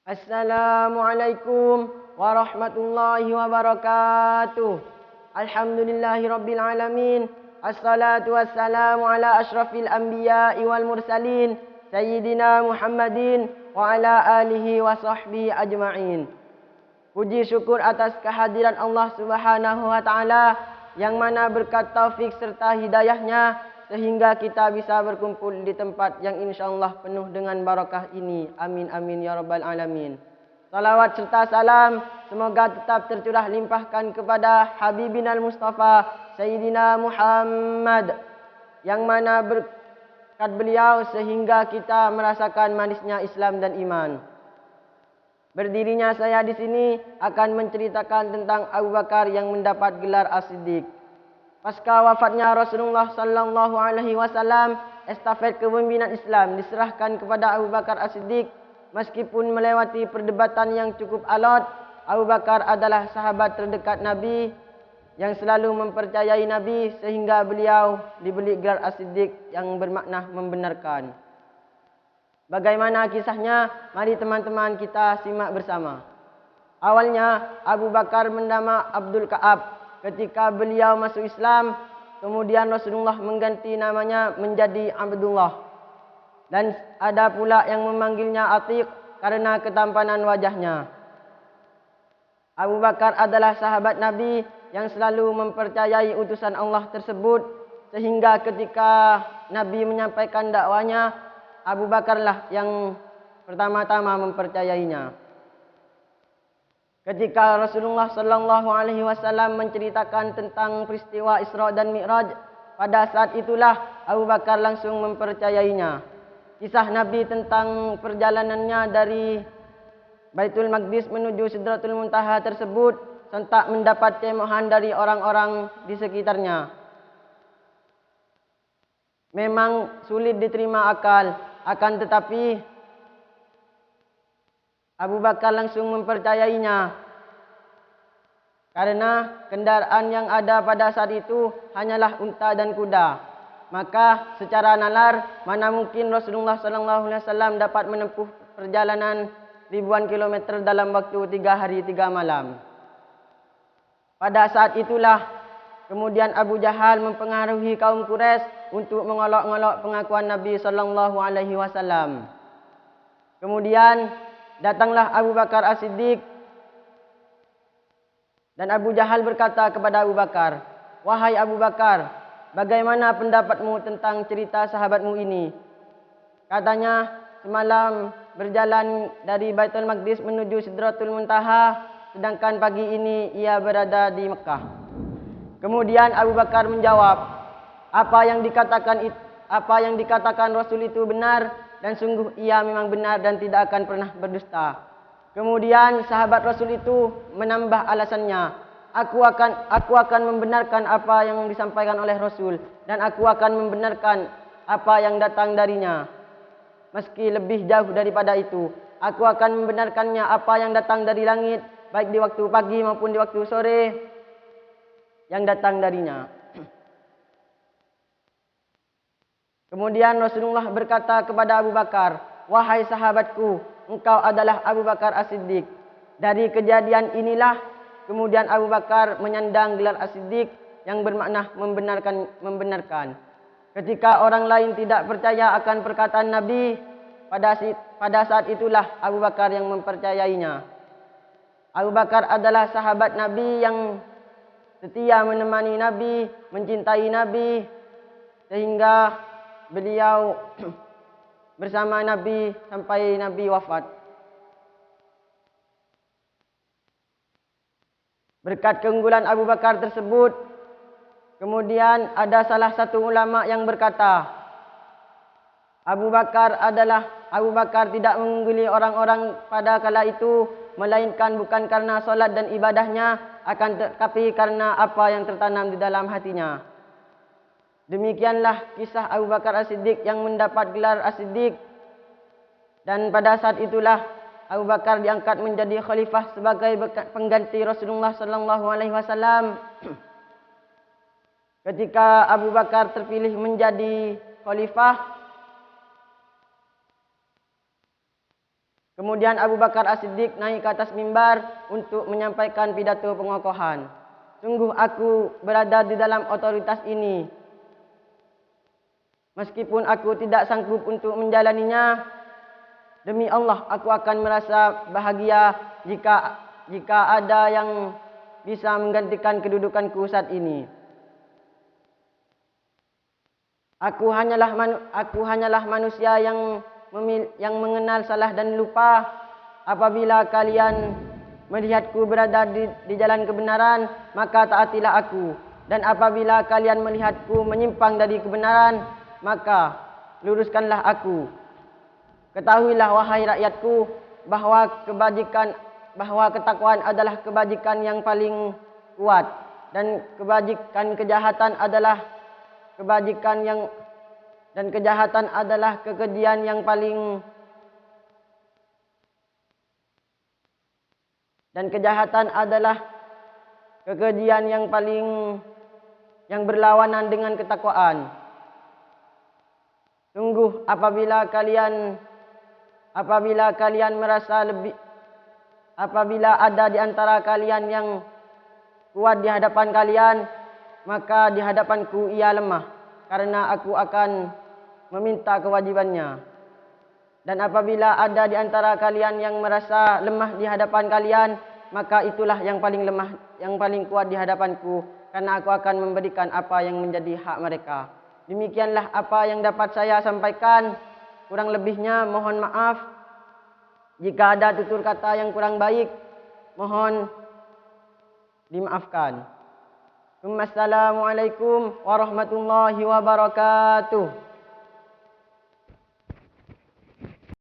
Assalamualaikum warahmatullahi wabarakatuh. Alhamdulillahirabbil alamin. Assalatu wassalamu ala asyrafil anbiya'i wal mursalin sayyidina Muhammadin wa ala alihi wa sahbihi ajma'in. Puji syukur atas kehadiran Allah Subhanahu wa taala yang mana berkat taufik serta hidayahnya sehingga kita bisa berkumpul di tempat yang insyaAllah penuh dengan barakah ini. Amin amin ya rabbal alamin. Salawat serta salam semoga tetap tercurah limpahkan kepada Habibinal Mustafa Sayyidina Muhammad yang mana berkat beliau sehingga kita merasakan manisnya Islam dan iman. Berdirinya saya di sini akan menceritakan tentang Abu Bakar yang mendapat gelar As-Siddiq. Pasca wafatnya Rasulullah sallallahu alaihi wasallam, estafet kepemimpinan Islam diserahkan kepada Abu Bakar As-Siddiq. Meskipun melewati perdebatan yang cukup alot, Abu Bakar adalah sahabat terdekat Nabi yang selalu mempercayai Nabi sehingga beliau diberi gelar As-Siddiq yang bermakna membenarkan. Bagaimana kisahnya? Mari teman-teman kita simak bersama. Awalnya Abu Bakar bernama Abdul Ka'ab. Ketika beliau masuk Islam, kemudian Rasulullah mengganti namanya menjadi Abdullah. Dan ada pula yang memanggilnya Atiq karena ketampanan wajahnya. Abu Bakar adalah sahabat Nabi yang selalu mempercayai utusan Allah tersebut. Sehingga ketika Nabi menyampaikan dakwanya, Abu Bakarlah yang pertama-tama mempercayainya. Ketika Rasulullah sallallahu alaihi wasallam menceritakan tentang peristiwa Isra dan Mi'raj, pada saat itulah Abu Bakar langsung mempercayainya. Kisah Nabi tentang perjalanannya dari Baitul Maqdis menuju Sidratul Muntaha tersebut sontak mendapat cemohan dari orang-orang di sekitarnya. Memang sulit diterima akal, akan tetapi Abu Bakar langsung mempercayainya karena kendaraan yang ada pada saat itu hanyalah unta dan kuda. Maka secara nalar mana mungkin Rasulullah SAW dapat menempuh perjalanan ribuan kilometer dalam waktu 3 hari 3 malam. Pada saat itulah kemudian Abu Jahal mempengaruhi kaum Quraisy untuk mengolok-olok pengakuan Nabi SAW. Kemudian datanglah Abu Bakar As-Siddiq dan Abu Jahal berkata kepada Abu Bakar, "Wahai Abu Bakar, bagaimana pendapatmu tentang cerita sahabatmu ini?" Katanya, semalam berjalan dari Baitul Maqdis menuju Sidratul Muntaha, sedangkan pagi ini ia berada di Mekah. Kemudian Abu Bakar menjawab, apa yang dikatakan Rasul itu benar dan sungguh ia memang benar dan tidak akan pernah berdusta. Kemudian sahabat Rasul itu menambah alasannya, aku akan membenarkan apa yang disampaikan oleh Rasul dan aku akan membenarkan apa yang datang darinya. Meski lebih jauh daripada itu, aku akan membenarkannya apa yang datang dari langit, baik di waktu pagi maupun di waktu sore yang datang darinya. Kemudian Rasulullah berkata kepada Abu Bakar, wahai sahabatku, engkau adalah Abu Bakar As-Siddiq. Dari kejadian inilah kemudian Abu Bakar menyandang gelar As-Siddiq yang bermakna membenarkan. Ketika orang lain tidak percaya akan perkataan Nabi, pada saat itulah Abu Bakar yang mempercayainya. Abu Bakar adalah sahabat Nabi yang setia menemani Nabi, mencintai Nabi, sehingga beliau bersama Nabi sampai Nabi wafat. Berkat keunggulan Abu Bakar tersebut, kemudian ada salah satu ulama yang berkata, Abu Bakar tidak mengungguli orang-orang pada kala itu, melainkan bukan karena solat dan ibadahnya, akan tetapi karena apa yang tertanam di dalam hatinya. Demikianlah kisah Abu Bakar As-Siddiq yang mendapat gelar As-Siddiq. Dan pada saat itulah Abu Bakar diangkat menjadi khalifah sebagai pengganti Rasulullah SAW. Ketika Abu Bakar terpilih menjadi khalifah, Kemudian Abu Bakar As-Siddiq naik ke atas mimbar untuk menyampaikan pidato pengokohan. Sungguh aku berada di dalam otoritas ini. Meskipun aku tidak sanggup untuk menjalaninya, demi Allah aku akan merasa bahagia jika ada yang bisa menggantikan kedudukanku saat ini. Aku hanyalah manusia yang mengenal salah dan lupa. Apabila kalian melihatku berada di jalan kebenaran, maka taatilah aku. Dan apabila kalian melihatku menyimpang dari kebenaran, maka luruskanlah aku. Ketahuilah wahai rakyatku bahwa ketakwaan adalah kebajikan yang paling kuat, dan kejahatan adalah kekejian yang paling yang berlawanan dengan ketakwaan. Sungguh apabila ada di antara kalian yang kuat di hadapan kalian, maka di hadapanku ia lemah, karena aku akan meminta kewajibannya. Dan apabila ada di antara kalian yang merasa lemah di hadapan kalian, maka itulah yang paling lemah, yang paling kuat di hadapanku, karena aku akan memberikan apa yang menjadi hak mereka. Demikianlah apa yang dapat saya sampaikan. Kurang lebihnya mohon maaf. Jika ada tutur kata yang kurang baik, mohon dimaafkan. Assalamualaikum warahmatullahi wabarakatuh.